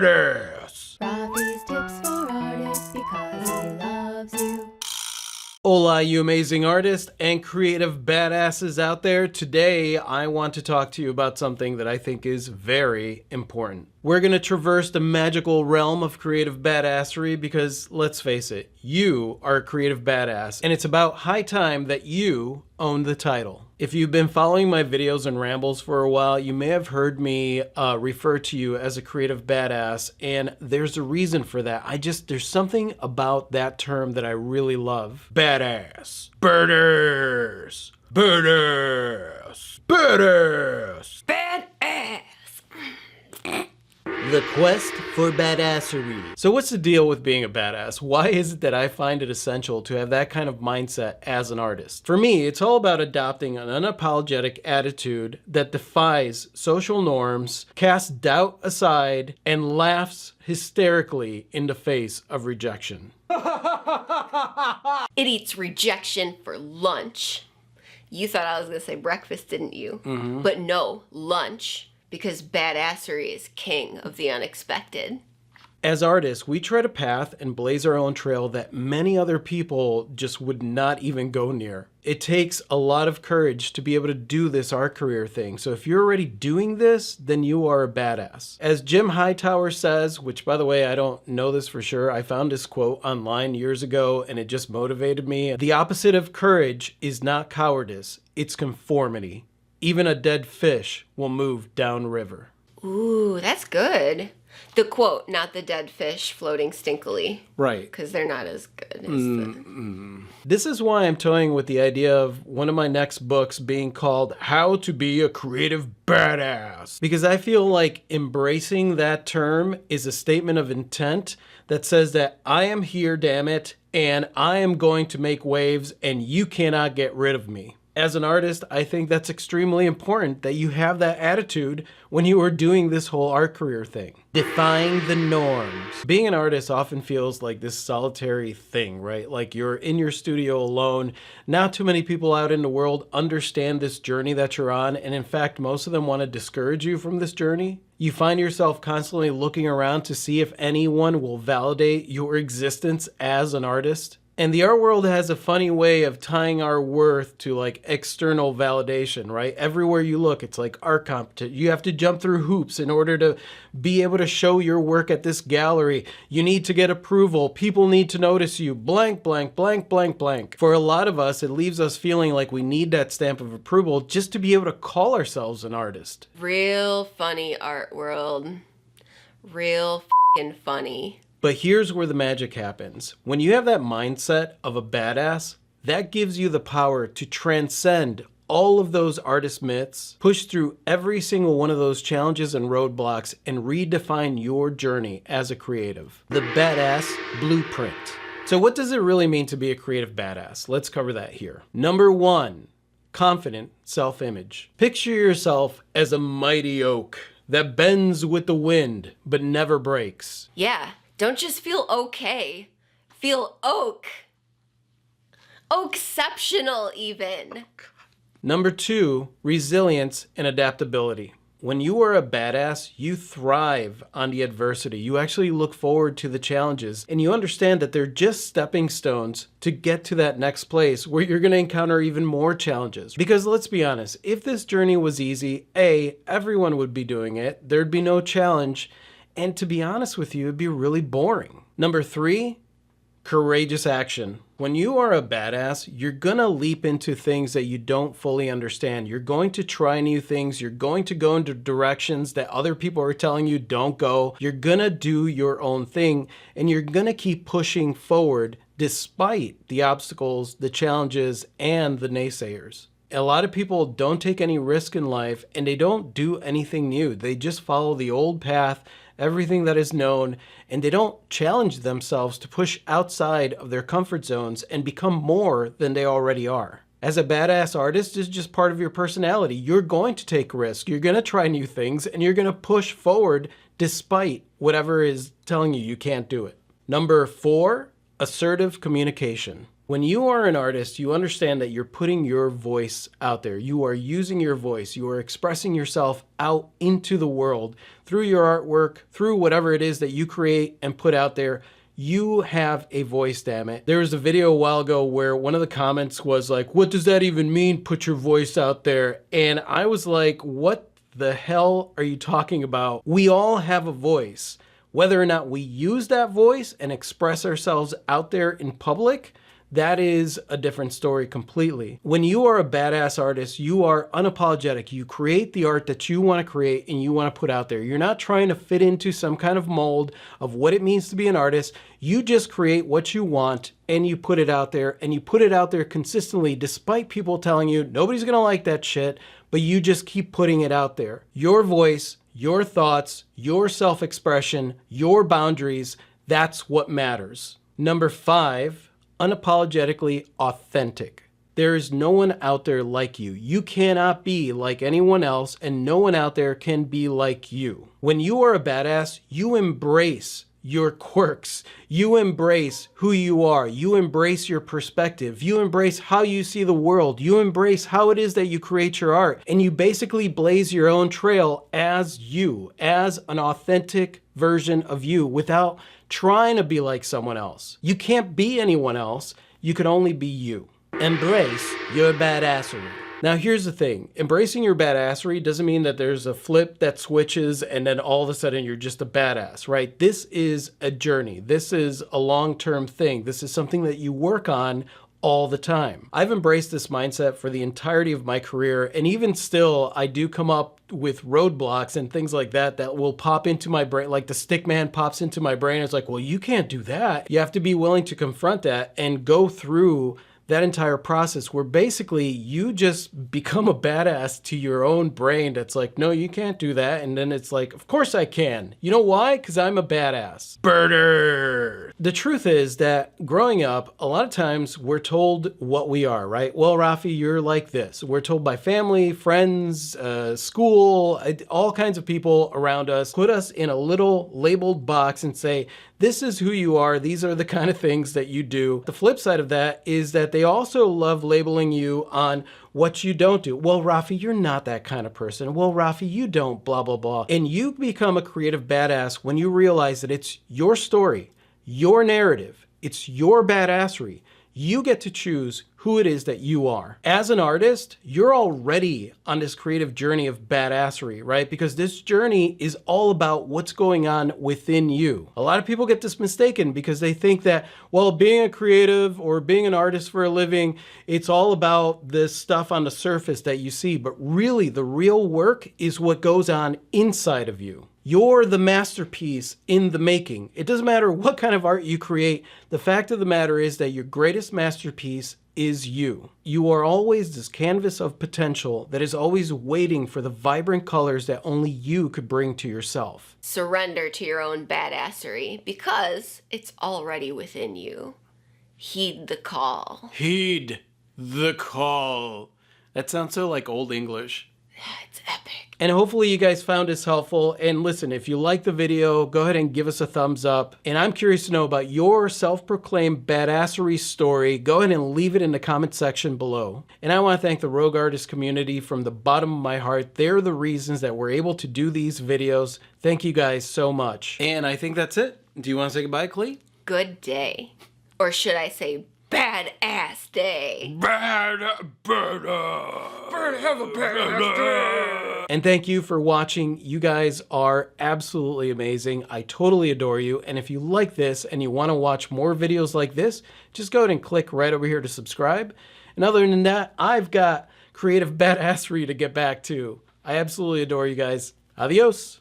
badass. Rafi's tips for artists because he loves you. Hola, you amazing artists and creative badasses out there. Today, I want to talk to you about something that I think is very important. We're going to traverse the magical realm of creative badassery because, let's face it, you are a creative badass, and it's about high time that you own the title. If you've been following my videos and rambles for a while, you may have heard me refer to you as a creative badass, and there's a reason for that. There's something about that term that I really love. Badass. Birders. Badass. Badass. Badass! The quest for badassery. So what's the deal with being a badass? Why is it that I find it essential to have that kind of mindset as an artist? For me, it's all about adopting an unapologetic attitude that defies social norms, casts doubt aside, and laughs hysterically in the face of rejection. It eats rejection for lunch. You thought I was gonna say breakfast, didn't you? Mm-hmm. But no, lunch. Because badassery is king of the unexpected. As artists, we tread a path and blaze our own trail that many other people just would not even go near. It takes a lot of courage to be able to do this art career thing. So if you're already doing this, then you are a badass. As Jim Hightower says, which by the way, I don't know this for sure. I found this quote online years ago and it just motivated me. The opposite of courage is not cowardice, it's conformity. Even a dead fish will move downriver. Ooh, that's good. The quote, not the dead fish floating stinkily. Right. Because they're not as good as the... This is why I'm toying with the idea of one of my next books being called How to Be a Creative Badass. Because I feel like embracing that term is a statement of intent that says that I am here, damn it, and I am going to make waves and you cannot get rid of me. As an artist, I think that's extremely important that you have that attitude when you are doing this whole art career thing. Defying the norms. Being an artist often feels like this solitary thing, right? Like you're in your studio alone. Not too many people out in the world understand this journey that you're on, and in fact, most of them want to discourage you from this journey. You find yourself constantly looking around to see if anyone will validate your existence as an artist. And the art world has a funny way of tying our worth to like external validation, right? Everywhere you look, it's like art competition. You have to jump through hoops in order to be able to show your work at this gallery. You need to get approval. People need to notice you. Blank, blank, blank, blank, blank. For a lot of us, it leaves us feeling like we need that stamp of approval just to be able to call ourselves an artist. Real funny art world. Real f***ing funny. But here's where the magic happens. When you have that mindset of a badass, that gives you the power to transcend all of those artist myths, push through every single one of those challenges and roadblocks, and redefine your journey as a creative. The Badass Blueprint. So what does it really mean to be a creative badass? Let's cover that here. Number one, confident self-image. Picture yourself as a mighty oak that bends with the wind, but never breaks. Yeah. Don't just feel okay. Feel oak. Oakceptional even. Number two, resilience and adaptability. When you are a badass, you thrive on the adversity. You actually look forward to the challenges and you understand that they're just stepping stones to get to that next place where you're gonna encounter even more challenges. Because let's be honest, if this journey was easy, everyone would be doing it. There'd be no challenge. And to be honest with you, it'd be really boring. Number three, courageous action. When you are a badass, you're gonna leap into things that you don't fully understand. You're going to try new things. You're going to go into directions that other people are telling you don't go. You're gonna do your own thing and you're gonna keep pushing forward despite the obstacles, the challenges, and the naysayers. A lot of people don't take any risk in life and they don't do anything new. They just follow the old path, everything that is known, and they don't challenge themselves to push outside of their comfort zones and become more than they already are. As a badass artist, it's just part of your personality. You're going to take risks, you're gonna try new things, and you're gonna push forward despite whatever is telling you you can't do it. Number four, assertive communication. When you are an artist, you understand that you're putting your voice out there. You are using your voice. You are expressing yourself out into the world through your artwork, through whatever it is that you create and put out there. You have a voice, damn it. There was a video a while ago where one of the comments was like, what does that even mean, put your voice out there? And I was like, what the hell are you talking about? We all have a voice. Whether or not we use that voice and express ourselves out there in public, that is a different story completely. When you are a badass artist, you are unapologetic. You create the art that you want to create and you want to put out there. You're not trying to fit into some kind of mold of what it means to be an artist. You just create what you want and you put it out there, and you put it out there consistently despite people telling you nobody's going to like that shit, but you just keep putting it out there. Your voice, your thoughts, your self-expression, your boundaries, that's what matters. Number 5, unapologetically authentic. There is no one out there like you. You cannot be like anyone else, and no one out there can be like you. When you are a badass, you embrace your quirks. You embrace who you are. You embrace your perspective. You embrace how you see the world. You embrace how it is that you create your art. And you basically blaze your own trail as you, as an authentic version of you, without trying to be like someone else. You can't be anyone else. You can only be you. Embrace your badassery. Now here's the thing, embracing your badassery doesn't mean that there's a flip that switches and then all of a sudden you're just a badass, right? This is a journey. This is a long-term thing. This is something that you work on all the time. I've embraced this mindset for the entirety of my career, and even still, I do come up with roadblocks and things like that that will pop into my brain, like the stick man pops into my brain. It's like, well, you can't do that. You have to be willing to confront that and go through that entire process where basically you just become a badass to your own brain that's like, no, you can't do that. And then it's like, of course I can. You know why? Because I'm a badass. Birder. The truth is that growing up, a lot of times we're told what we are, right? Well, Rafi, you're like this. We're told by family, friends, school, all kinds of people around us, put us in a little labeled box and say, this is who you are. These are the kind of things that you do. The flip side of that is that they also love labeling you on what you don't do. Well, Rafi, you're not that kind of person. Well, Rafi, you don't blah, blah, blah. And you become a creative badass when you realize that it's your story, your narrative, it's your badassery. You get to choose who it is that you are. As an artist, you're already on this creative journey of badassery, right? Because this journey is all about what's going on within you. A lot of people get this mistaken because they think that, well, being a creative or being an artist for a living, it's all about this stuff on the surface that you see. But really, the real work is what goes on inside of you. You're the masterpiece in the making. It doesn't matter what kind of art you create. The fact of the matter is that your greatest masterpiece is you. You are always this canvas of potential that is always waiting for the vibrant colors that only you could bring to yourself. Surrender to your own badassery because it's already within you. Heed the call. Heed the call. That sounds so like old English. It's epic. And hopefully you guys found this helpful. And listen, if you like the video, go ahead and give us a thumbs up. And I'm curious to know about your self-proclaimed badassery story. Go ahead and leave it in the comment section below. And I want to thank the Rogue Artist community from the bottom of my heart. They're the reasons that we're able to do these videos. Thank you guys so much. And I think that's it. Do you want to say goodbye, Clee? Good day. Or should I say badass day? Have a badass day. And thank you for watching. You guys are absolutely amazing. I totally adore you. And if you like this and you want to watch more videos like this, just go ahead and click right over here to subscribe. And other than that, I've got creative badassery to get back to. I absolutely adore you guys. Adios.